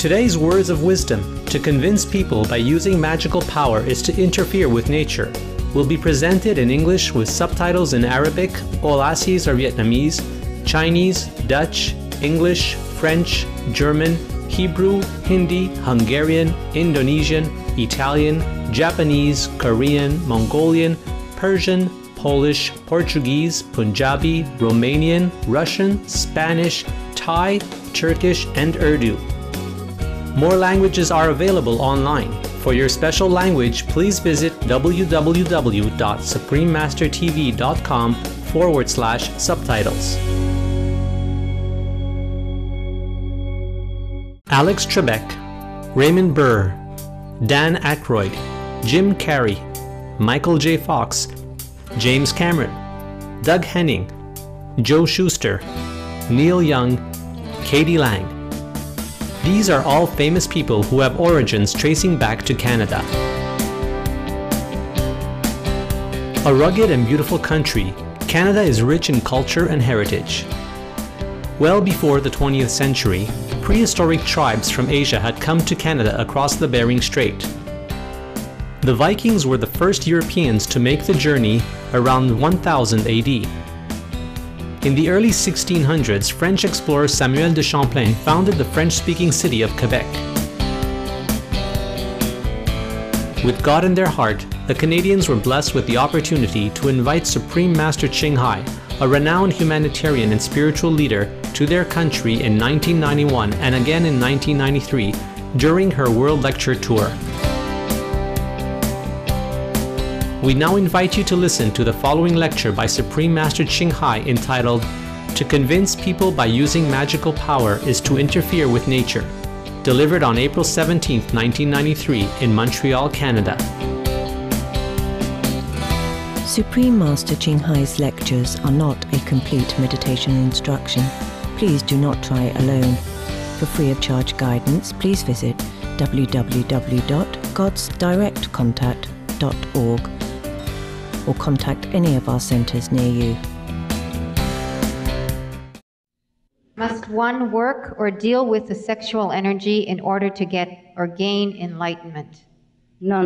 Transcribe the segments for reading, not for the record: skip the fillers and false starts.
Today's words of wisdom, to convince people by using magical power is to interfere with nature, will be presented in English with subtitles in Arabic, Aulassis or Vietnamese, Chinese, Dutch, English, French, German, Hebrew, Hindi, Hungarian, Indonesian, Italian, Japanese, Korean, Mongolian, Persian, Polish, Portuguese, Punjabi, Romanian, Russian, Spanish, Thai, Turkish, and Urdu. More languages are available online. For your special language, please visit www.suprememastertv.com/subtitles. Alex Trebek, Raymond Burr, Dan Aykroyd, Jim Carrey, Michael J. Fox, James Cameron, Doug Henning, Joe Shuster, Neil Young, Katie Lang. These are all famous people who have origins tracing back to Canada. A rugged and beautiful country, Canada is rich in culture and heritage. Well before the 20th century, prehistoric tribes from Asia had come to Canada across the Bering Strait. The Vikings were the first Europeans to make the journey around 1000 AD. In the early 1600s, French explorer Samuel de Champlain founded the French-speaking city of Quebec. With God in their heart, the Canadians were blessed with the opportunity to invite Supreme Master Ching Hai, a renowned humanitarian and spiritual leader, to their country in 1991 and again in 1993 during her World Lecture Tour. We now invite you to listen to the following lecture by Supreme Master Ching Hai entitled, "To Convince People by Using Magical Power is to Interfere with Nature," delivered on April 17, 1993 in Montreal, Canada. Supreme Master Ching Hai's lectures are not a complete meditation instruction. Please do not try it alone. For free of charge guidance, please visit www.godsdirectcontact.org or contact any of our centers near you. Must one work or deal with the sexual energy in order to get or gain enlightenment? No.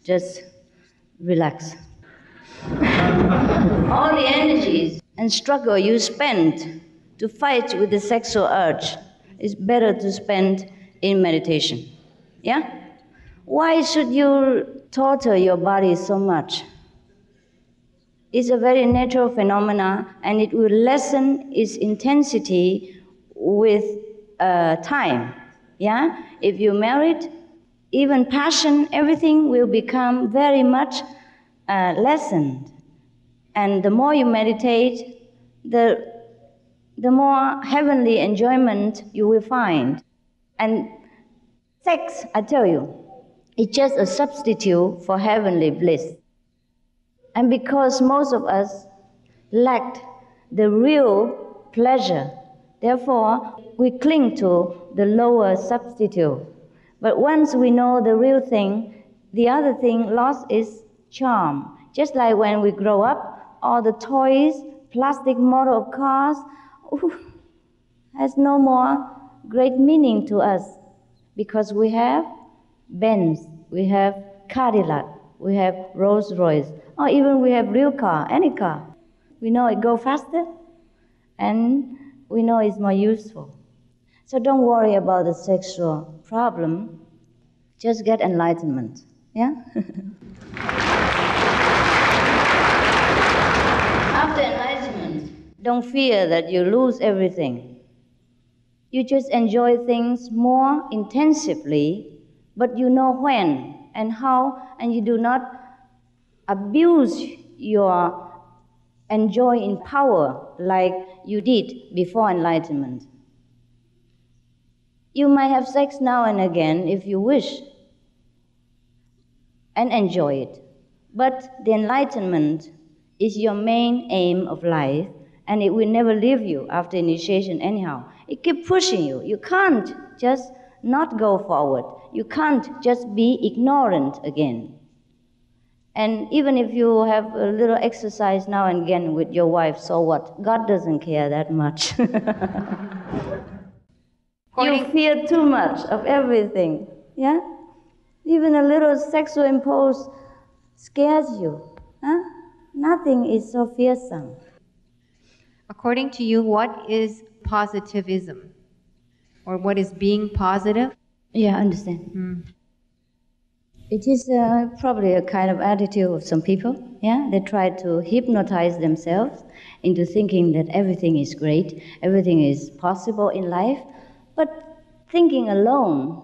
Just relax. All the energies and struggle you spend to fight with the sexual urge is better to spend in meditation. Yeah? Why should you torture your body so much? It's a very natural phenomena, and it will lessen its intensity with time. Yeah? If you're married, even passion, everything will become very much lessened. And the more you meditate, the more heavenly enjoyment you will find. And sex, I tell you, it's just a substitute for heavenly bliss. And because most of us lacked the real pleasure, therefore we cling to the lower substitute. But once we know the real thing, the other thing lost its charm. Just like when we grow up, all the toys, plastic model of cars, has no more great meaning to us, because we have Benz, we have Cadillac, we have Rolls Royce, or even we have real car, any car. We know it goes faster, and we know it's more useful. So don't worry about the sexual problem, just get enlightenment, yeah? After enlightenment, don't fear that you lose everything. You just enjoy things more intensively, but you know when and how, and you do not abuse your enjoying power like you did before enlightenment. You might have sex now and again if you wish, and enjoy it. But the enlightenment is your main aim of life, and it will never leave you after initiation anyhow. It keeps pushing you. You can't just not go forward. You can't just be ignorant again. And even if you have a little exercise now and again with your wife, so what? God doesn't care that much. You fear too much of everything, yeah? Even a little sexual impulse scares you, huh? Nothing is so fearsome. According to you, what is positivism? Or what is being positive? Yeah, I understand. It is probably a kind of attitude of some people, yeah? They try to hypnotize themselves into thinking that everything is great, everything is possible in life, but thinking alone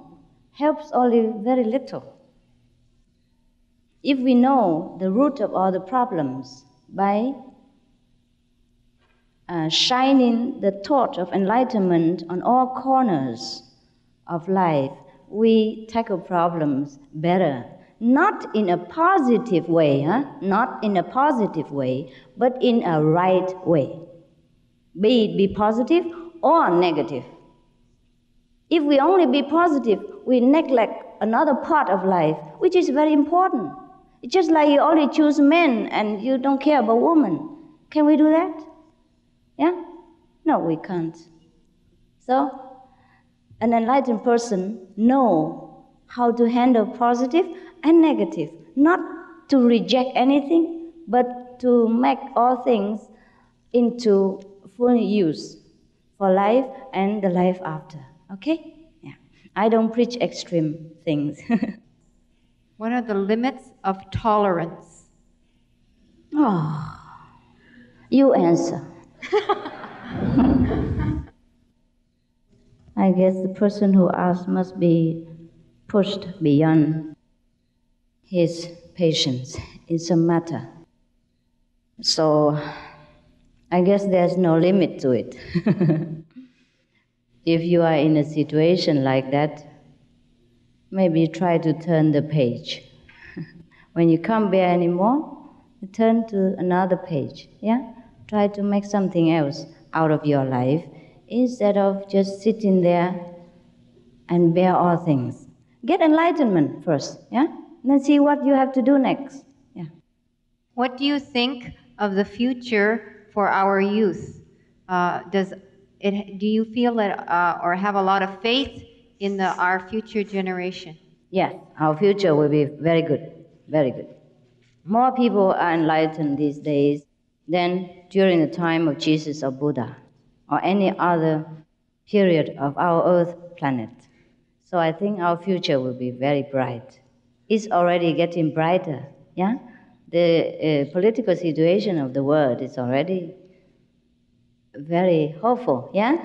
helps only very little. If we know the root of all the problems by shining the torch of enlightenment on all corners of life, we tackle problems better. Not in a positive way, not in a positive way, but in a right way. Be it be positive or negative. If we only be positive, we neglect another part of life, which is very important. It's just like you only choose men and you don't care about women. Can we do that? Yeah? No, we can't. So, an enlightened person knows how to handle positive and negative, not to reject anything, but to make all things into full use for life and the life after. Okay? Yeah. I don't preach extreme things. What are the limits of tolerance? Oh, you answer. I guess the person who asked must be pushed beyond his patience in some matter. So I guess there's no limit to it. If you are in a situation like that, maybe try to turn the page. When you can't bear anymore, you turn to another page, yeah? Try to make something else out of your life instead of just sitting there and bear all things. Get enlightenment first, yeah? And then see what you have to do next, yeah. What do you think of the future for our youth? Do you feel that, or have a lot of faith in our future generation? Yes, our future will be very good, very good. More people are enlightened these days than during the time of Jesus or Buddha or any other period of our Earth planet. So I think our future will be very bright. It's already getting brighter, yeah? The political situation of the world is already very hopeful, yeah?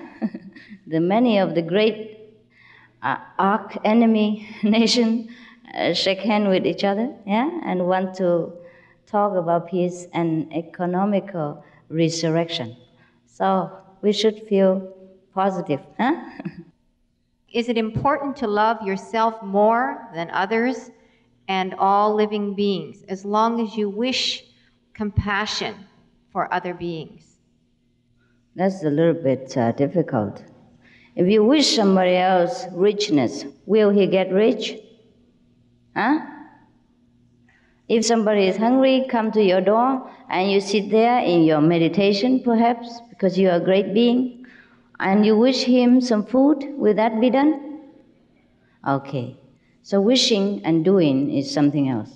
Many of the great arch-enemy nation shake hands with each other, yeah, and want to talk about peace and economical resurrection. So we should feel positive, huh? Is it important to love yourself more than others and all living beings, as long as you wish compassion for other beings? That's a little bit difficult. If you wish somebody else richness, will he get rich? Huh? If somebody is hungry, come to your door, and you sit there in your meditation, perhaps, because you are a great being, and you wish him some food, will that be done? Okay. So wishing and doing is something else.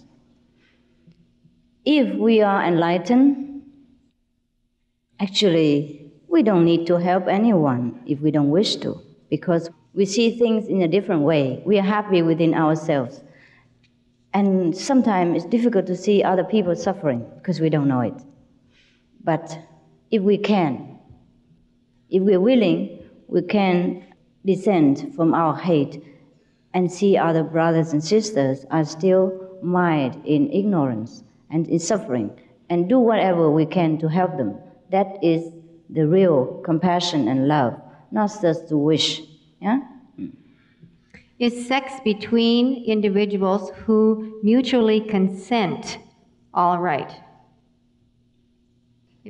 If we are enlightened, actually, we don't need to help anyone if we don't wish to, because we see things in a different way. We are happy within ourselves. And sometimes it's difficult to see other people suffering because we don't know it. But if we can, if we're willing, we can descend from our hate and see other brothers and sisters are still mired in ignorance and in suffering, and do whatever we can to help them. That is the real compassion and love, not just to wish. Yeah? Is sex between individuals who mutually consent all right?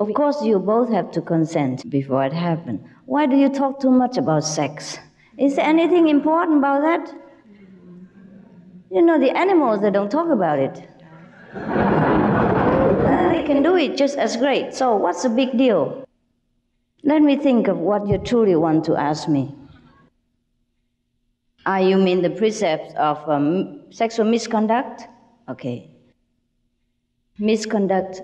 Of course, you both have to consent before it happens. Why do you talk too much about sex? Is there anything important about that? You know, the animals, they don't talk about it. They can do it just as great. So what's the big deal? Let me think of what you truly want to ask me. You mean the precepts of sexual misconduct? Okay. Misconduct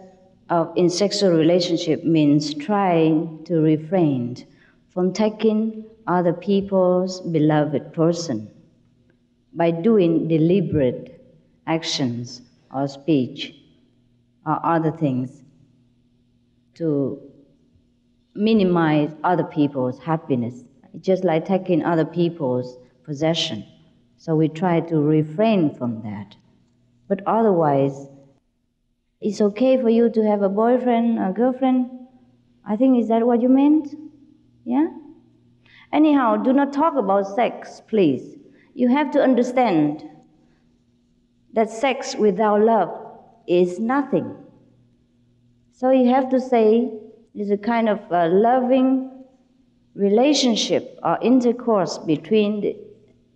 in sexual relationship means trying to refrain from taking other people's beloved person by doing deliberate actions or speech or other things to minimize other people's happiness. It's just like taking other people's possession. So we try to refrain from that. But otherwise, it's okay for you to have a boyfriend or girlfriend. I think, is that what you meant? Yeah? Anyhow, do not talk about sex, please. You have to understand that sex without love is nothing. So you have to say it's a kind of loving relationship or intercourse between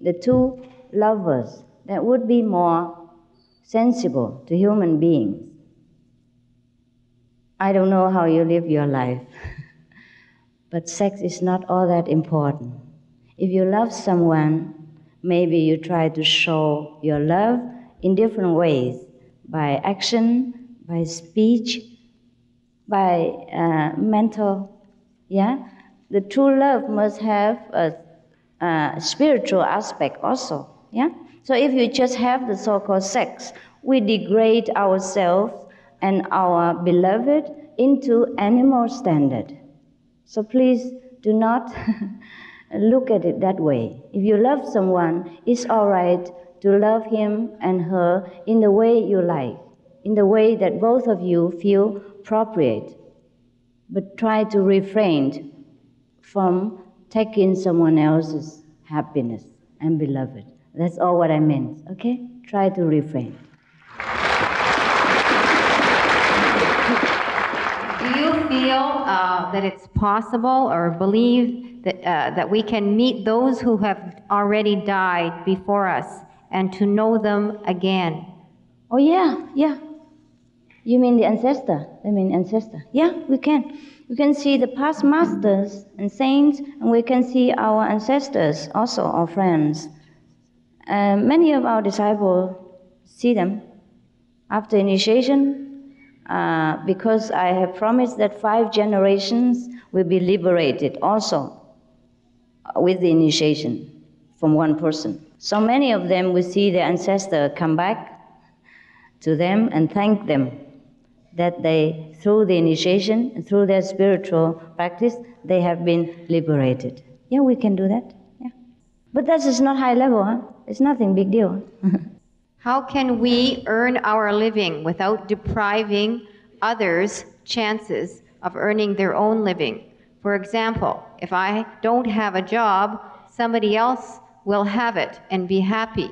the two lovers that would be more sensible to human beings. I don't know how you live your life, but sex is not all that important. If you love someone, maybe you try to show your love in different ways, by action, by speech, by mental, yeah? The true love must have a spiritual aspect also, yeah? So if you just have the so-called sex, we degrade ourselves and our beloved into animal standard. So please do not look at it that way. If you love someone, it's all right to love him and her in the way you like, in the way that both of you feel appropriate. But try to refrain from taking someone else's happiness and beloved. That's all what I meant, okay? Try to refrain. Do you feel that it's possible or believe that we can meet those who have already died before us and to know them again? Oh, yeah. You mean the ancestor? I mean ancestor. Yeah, we can. We can see the past masters and saints, and we can see our ancestors also, our friends. Many of our disciples see them after initiation, because I have promised that 5 generations will be liberated also with the initiation from one person. So many of them will see their ancestor come back to them and thank them that they, through the initiation and through their spiritual practice, they have been liberated. Yeah, we can do that. Yeah. But that is not high level, huh? It's nothing big deal. How can we earn our living without depriving others chances of earning their own living? For example, if I don't have a job, somebody else will have it and be happy.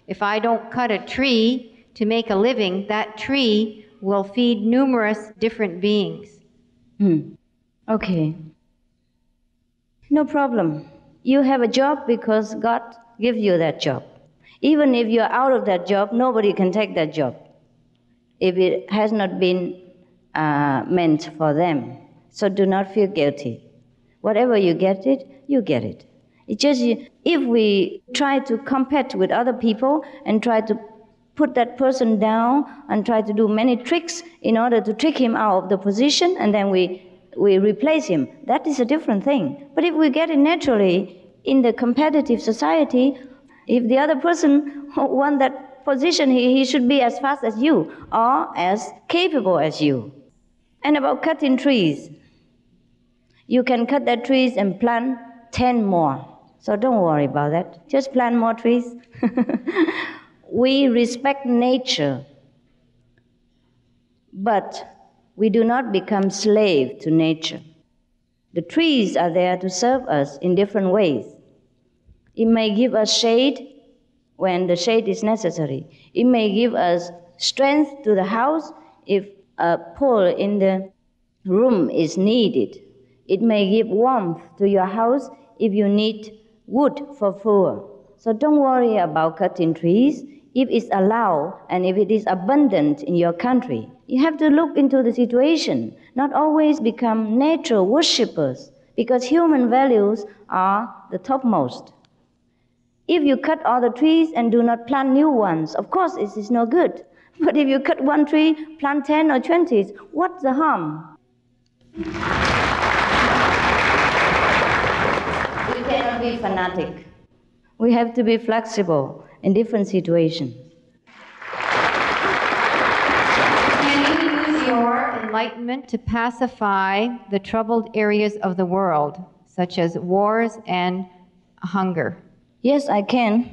If I don't cut a tree to make a living, that tree will feed numerous different beings. Okay. No problem. You have a job because God gives you that job. Even if you're out of that job, nobody can take that job if it has not been meant for them. So do not feel guilty. Whatever you get it, you get it. It's just if we try to compete with other people and try to put that person down and try to do many tricks in order to trick him out of the position, and then we replace him, that is a different thing. But if we get it naturally in the competitive society, if the other person wants that position, he should be as fast as you or as capable as you. And about cutting trees, you can cut that trees and plant 10 more. So don't worry about that. Just plant more trees. We respect nature, but we do not become slave to nature. The trees are there to serve us in different ways. It may give us shade when the shade is necessary. It may give us strength to the house if a pole in the room is needed. It may give warmth to your house if you need wood for fuel. So don't worry about cutting trees if it's allowed and if it is abundant in your country. You have to look into the situation, not always become nature worshippers, because human values are the topmost. If you cut all the trees and do not plant new ones, of course it is no good. But if you cut one tree, plant 10 or 20, what's the harm? We cannot be fanatic. We have to be flexible in different situations. Can you use your enlightenment to pacify the troubled areas of the world, such as wars and hunger? Yes, I can,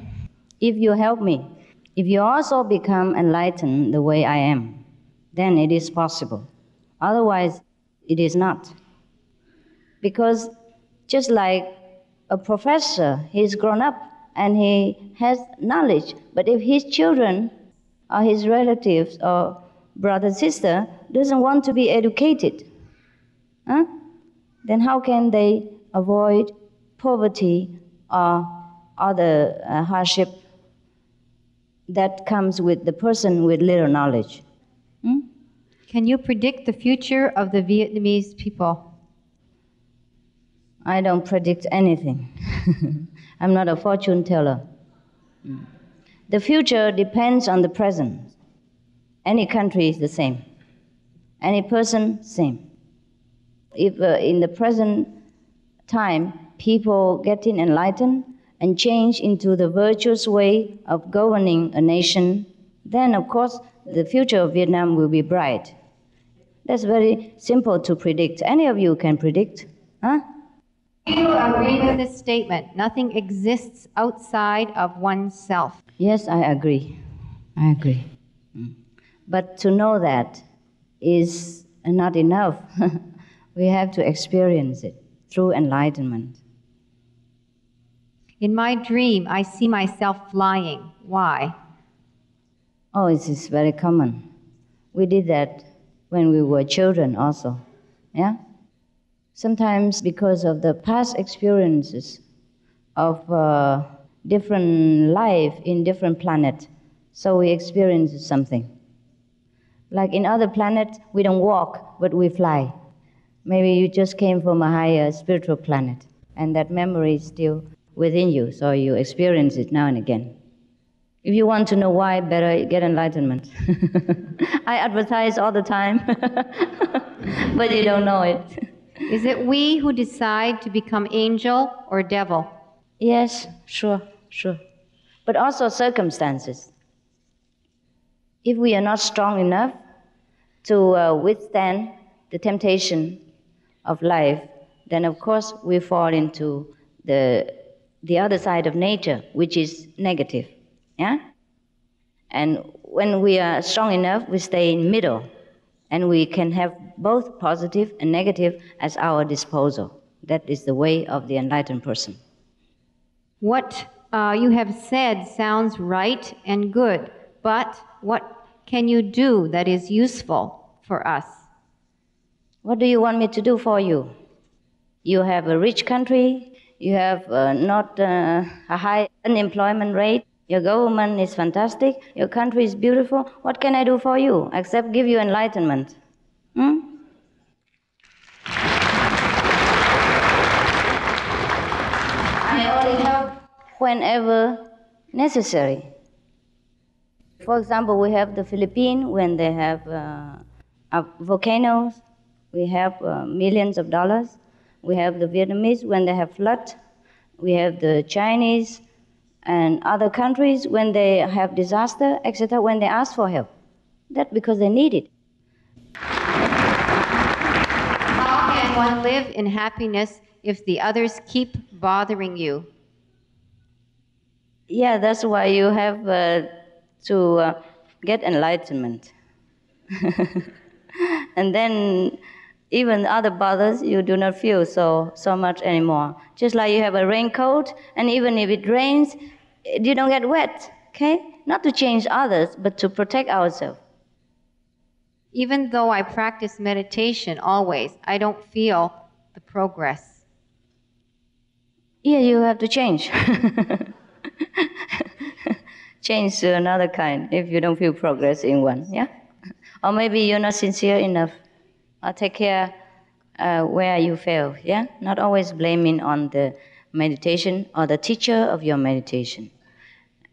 if you help me. If you also become enlightened the way I am, then it is possible. Otherwise, it is not. Because just like a professor, he's grown up and he has knowledge, but if his children or his relatives or brother, sister doesn't want to be educated, then how can they avoid poverty or other hardship that comes with the person with little knowledge? Can you predict the future of the Vietnamese people? I don't predict anything. I'm not a fortune teller. The future depends on the present. Any country is the same. Any person, same. If in the present time people getting enlightened and change into the virtuous way of governing a nation, then of course the future of Vietnam will be bright. That's very simple to predict. Any of you can predict, huh? Do you agree with this statement? Nothing exists outside of oneself. Yes, I agree. I agree. But to know that is not enough. We have to experience it through enlightenment. In my dream, I see myself flying. Why? Oh, it is very common. We did that when we were children also. Yeah? Sometimes because of the past experiences of different life in different planets, so we experience something. Like in other planets, we don't walk, but we fly. Maybe you just came from a higher spiritual planet, and that memory is still within you, so you experience it now and again. If you want to know why, better get enlightenment. I advertise all the time, but you don't know it. Is it we who decide to become angel or devil? Yes, sure. But also circumstances. If we are not strong enough to withstand the temptation of life, then of course we fall into the other side of nature, which is negative. Yeah? And when we are strong enough, we stay in middle, and we can have both positive and negative at our disposal. That is the way of the enlightened person. What you have said sounds right and good, but what can you do that is useful for us? What do you want me to do for you? You have a rich country, you have not a high unemployment rate, your government is fantastic, your country is beautiful. What can I do for you except give you enlightenment? I only help whenever necessary. For example, we have the Philippines when they have volcanoes, we have millions of dollars. We have the Vietnamese when they have flood. We have the Chinese and other countries when they have disaster, etc., when they ask for help. That's because they need it. How can one live in happiness if the others keep bothering you? Yeah, that's why you have to get enlightenment. And then even other bothers, you do not feel so much anymore. Just like you have a raincoat, and even if it rains, you don't get wet, okay? Not to change others, but to protect ourselves. Even though I practice meditation always, I don't feel the progress. Yeah, you have to change. Change to another kind if you don't feel progress in one, yeah? Or maybe you're not sincere enough. Or take care where you fail, yeah? Not always blaming on the meditation or the teacher of your meditation.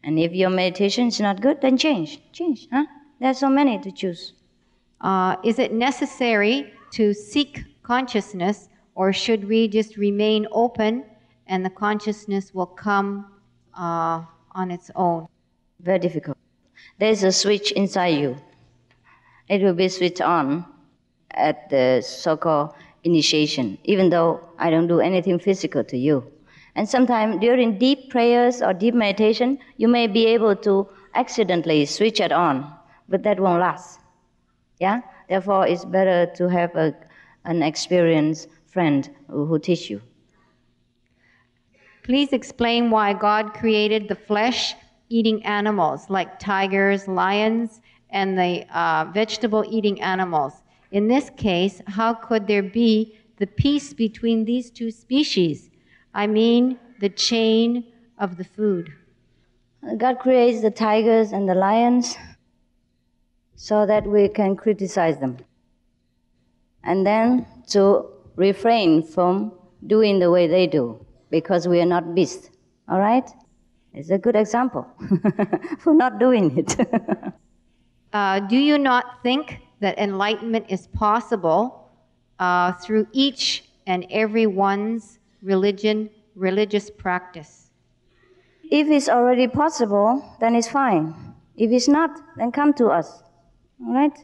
And if your meditation is not good, then change. Huh? There are so many to choose. Is it necessary to seek consciousness, or should we just remain open and the consciousness will come on its own? Very difficult. There's a switch inside you. It will be switched on at the so-called initiation, even though I don't do anything physical to you. And sometimes during deep prayers or deep meditation, you may be able to accidentally switch it on, but that won't last. Yeah? Therefore, it's better to have an experienced friend who teach you. Please explain why God created the flesh-eating animals like tigers, lions, and the vegetable-eating animals. In this case, how could there be the peace between these two species? I mean, the chain of the food. God creates the tigers and the lions so that we can criticize them. And then to refrain from doing the way they do, because we are not beasts. All right? It's a good example for not doing it. Do you not think that enlightenment is possible through each and every one's religious practice? If it's already possible, then it's fine. If it's not, then come to us. All right?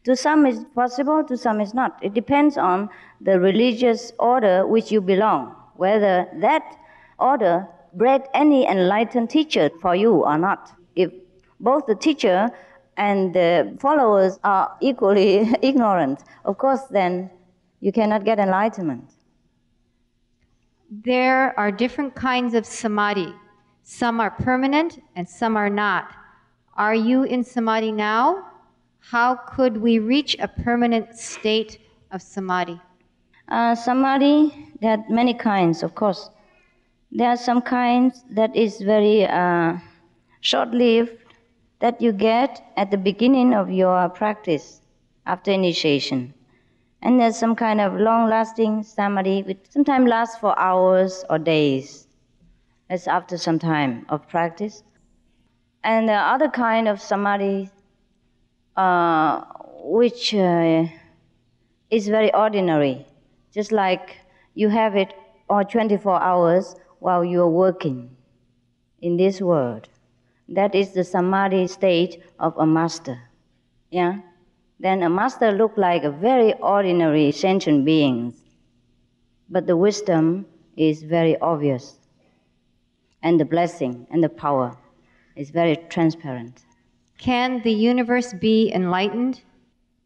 To some it's possible, to some it's not. It depends on the religious order which you belong, whether that order bred any enlightened teacher for you or not. If both the teacher and the followers are equally ignorant, of course then you cannot get enlightenment. There are different kinds of samadhi. Some are permanent and some are not. Are you in samadhi now? How could we reach a permanent state of samadhi? Samadhi, there are many kinds, of course. There are some kinds that is very short-lived, that you get at the beginning of your practice after initiation. And there's some kind of long-lasting samadhi, which sometimes lasts for hours or days. That's after some time of practice. And the other kind of samadhi, which is very ordinary, just like you have it all 24 hours while you're working in this world. That is the samadhi state of a master. Yeah? Then a master looks like a very ordinary sentient being, but the wisdom is very obvious, and the blessing and the power is very transparent. Can the universe be enlightened?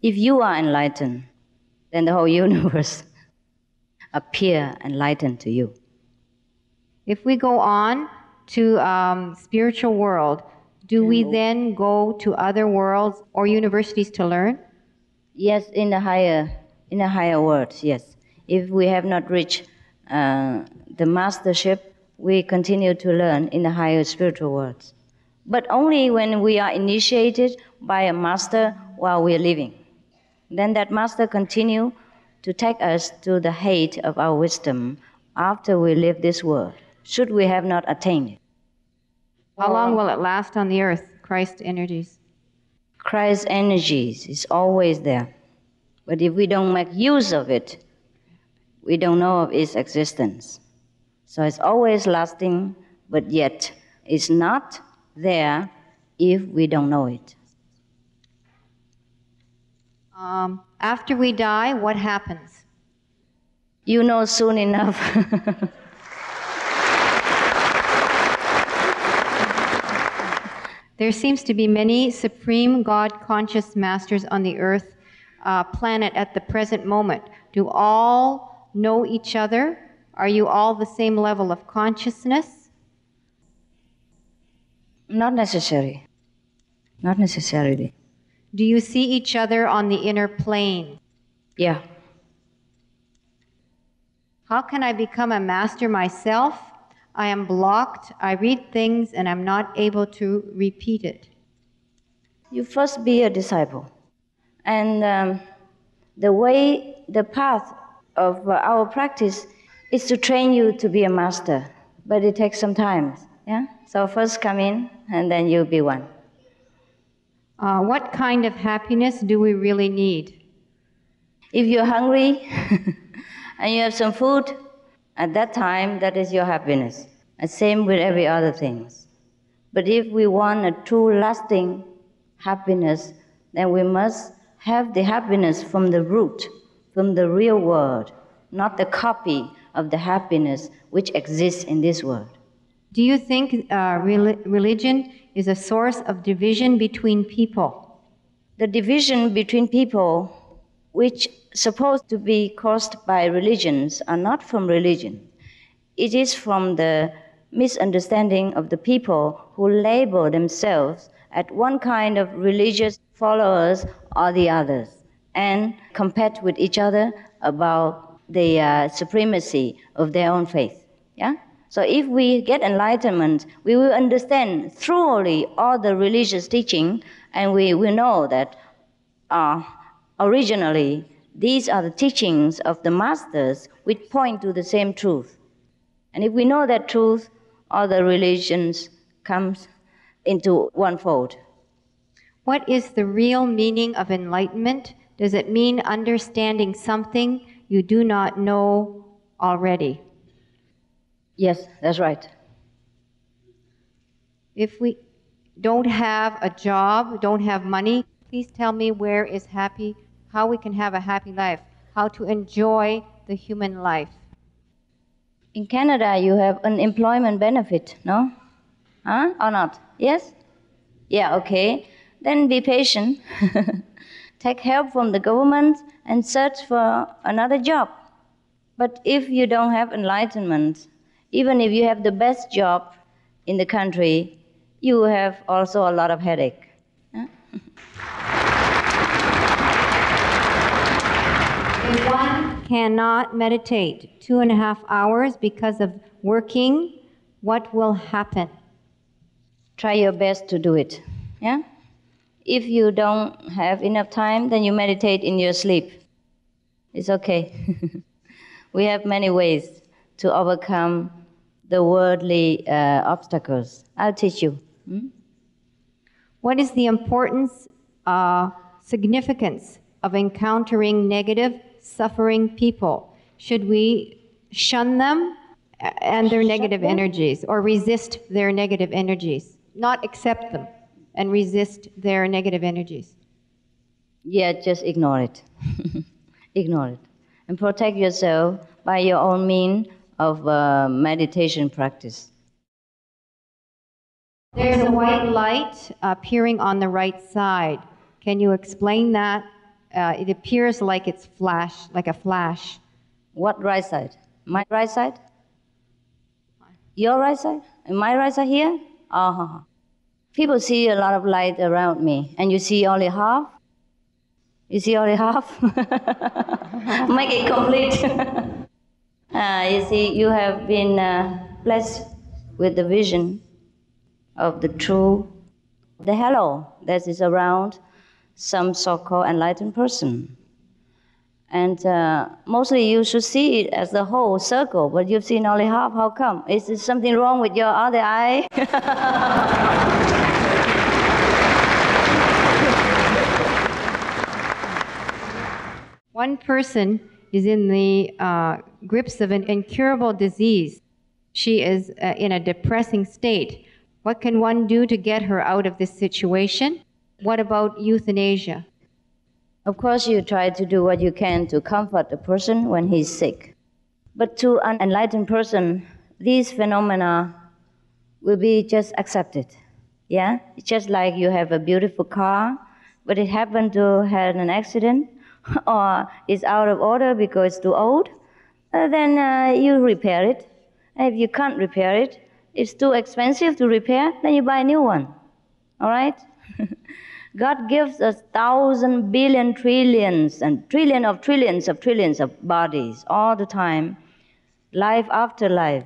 If you are enlightened, then the whole universe appear enlightened to you. If we go on to spiritual world, do we then go to other worlds or universities to learn? Yes, in the higher worlds, yes. If we have not reached the mastership, we continue to learn in the higher spiritual worlds. But only when we are initiated by a master while we are living. Then that master continue to take us to the height of our wisdom after we leave this world, should we have not attained it. How long will it last on the earth, Christ energies? Christ's energies is always there. But if we don't make use of it, we don't know of its existence. So it's always lasting, but yet it's not there if we don't know it. After we die, what happens? You know soon enough. There seems to be many supreme God-conscious masters on the earth planet at the present moment. Do all know each other? Are you all the same level of consciousness? Not necessary. Not necessarily. Do you see each other on the inner plane? Yeah. How can I become a master myself? I am blocked. I read things and I'm not able to repeat it. You first be a disciple. And the path of our practice is to train you to be a master, but it takes some time. Yeah? So first come in, and then you'll be one. What kind of happiness do we really need? If you're hungry and you have some food, at that time, that is your happiness. And same with every other thing. But if we want a true lasting happiness, then we must have the happiness from the root, from the real world, not the copy of the happiness which exists in this world. Do you think religion is a source of division between people? The division between people, which supposed to be caused by religions, are not from religion. It is from the misunderstanding of the people who label themselves as one kind of religious followers or the others, and compete with each other about the supremacy of their own faith. Yeah? So if we get enlightenment, we will understand thoroughly all the religious teaching, and we will know that originally these are the teachings of the masters which point to the same truth. And if we know that truth, all the religions comes into one fold. What is the real meaning of enlightenment? Does it mean understanding something you do not know already? Yes, that's right. If we don't have a job, don't have money, please tell me where is happy, how we can have a happy life, how to enjoy the human life. In Canada, you have unemployment benefit, no? Huh? Or not? Yes? Yeah, okay. Then be patient. Take help from the government and search for another job. But if you don't have enlightenment, even if you have the best job in the country, you have also a lot of headache. Huh? If one cannot meditate 2.5 hours because of working, what will happen? Try your best to do it. Yeah? If you don't have enough time, then you meditate in your sleep. It's okay. We have many ways to overcome the worldly obstacles. I'll teach you. What is the importance, significance of encountering negative, suffering people? Should we shun them and their negative energies, or resist their negative energies? Not accept them and resist their negative energies? Yeah, just ignore it. Ignore it. And protect yourself by your own means of meditation practice. There's a white light appearing on the right side. Can you explain that? It appears like it's like a flash. What right side? My right side? Your right side? And my right side here? Uh-huh. People see a lot of light around me, and you see only half? You see only half? Make it complete. You see, you have been blessed with the vision of the true, the halo that is around some so-called enlightened person. And mostly you should see it as the whole circle, but you've seen only half. How come? Is there something wrong with your other eye? One person is in the grips of an incurable disease. She is in a depressing state. What can one do to get her out of this situation? What about euthanasia? Of course, you try to do what you can to comfort the person when he's sick. But to an enlightened person, these phenomena will be just accepted. Yeah? It's just like you have a beautiful car, but it happened to have an accident, or it's out of order because it's too old, then you repair it. And if you can't repair it, it's too expensive to repair, then you buy a new one. All right? God gives us 1,000 billion trillions and trillions of bodies all the time, life after life.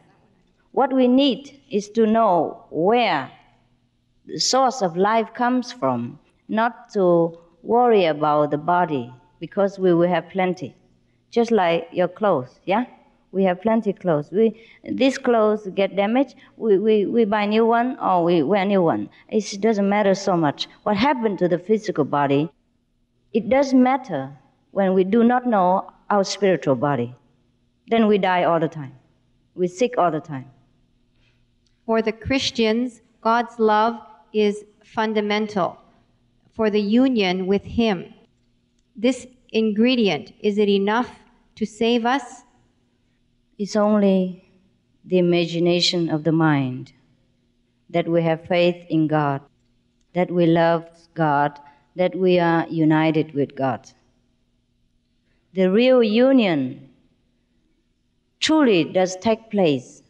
What we need is to know where the source of life comes from, not to worry about the body, because we will have plenty. Just like your clothes, yeah? We have plenty of clothes. These clothes get damaged, we buy new one or we wear new one. It doesn't matter so much. What happened to the physical body, it does matter when we do not know our spiritual body. Then we die all the time. We're sick all the time. For the Christians, God's love is fundamental for the union with Him. This ingredient, is it enough to save us? It's only the imagination of the mind that we have faith in God, that we love God, that we are united with God. The real union truly does take place.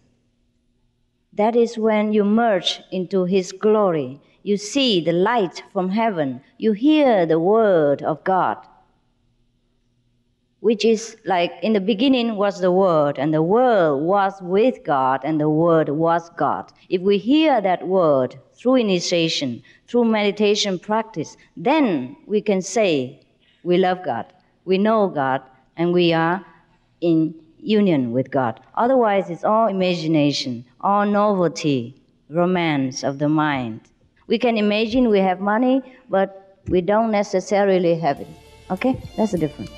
That is when you merge into His glory. You see the light from heaven. You hear the word of God, which is like in the beginning was the Word, and the Word was with God, and the Word was God. If we hear that word through initiation, through meditation practice, then we can say we love God, we know God, and we are in union with God. Otherwise, it's all imagination, all novelty, romance of the mind. We can imagine we have money, but we don't necessarily have it. Okay? That's the difference.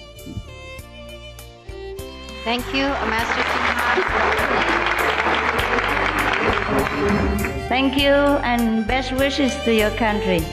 Thank you, Master Ching Hai. Thank you, and best wishes to your country.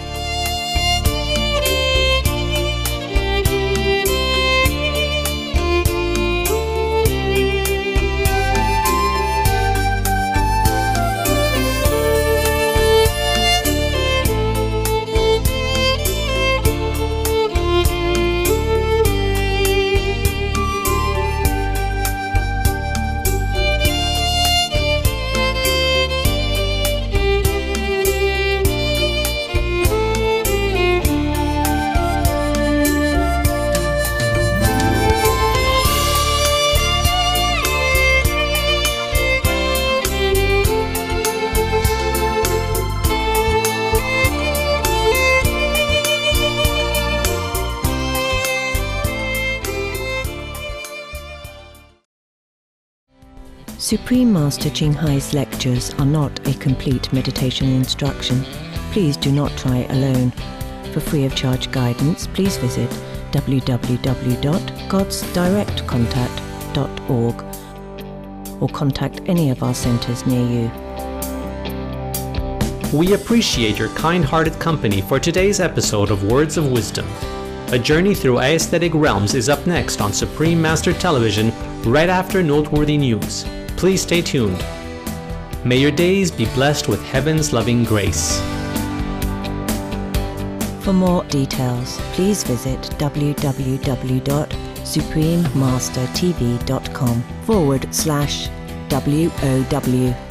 Supreme Master Ching Hai's lectures are not a complete meditation instruction. Please do not try alone. For free of charge guidance, please visit www.godsdirectcontact.org or contact any of our centers near you. We appreciate your kind-hearted company for today's episode of Words of Wisdom. A journey through aesthetic realms is up next on Supreme Master Television right after noteworthy news. Please stay tuned. May your days be blessed with heaven's loving grace. For more details, please visit www.suprememastertv.com/WOW.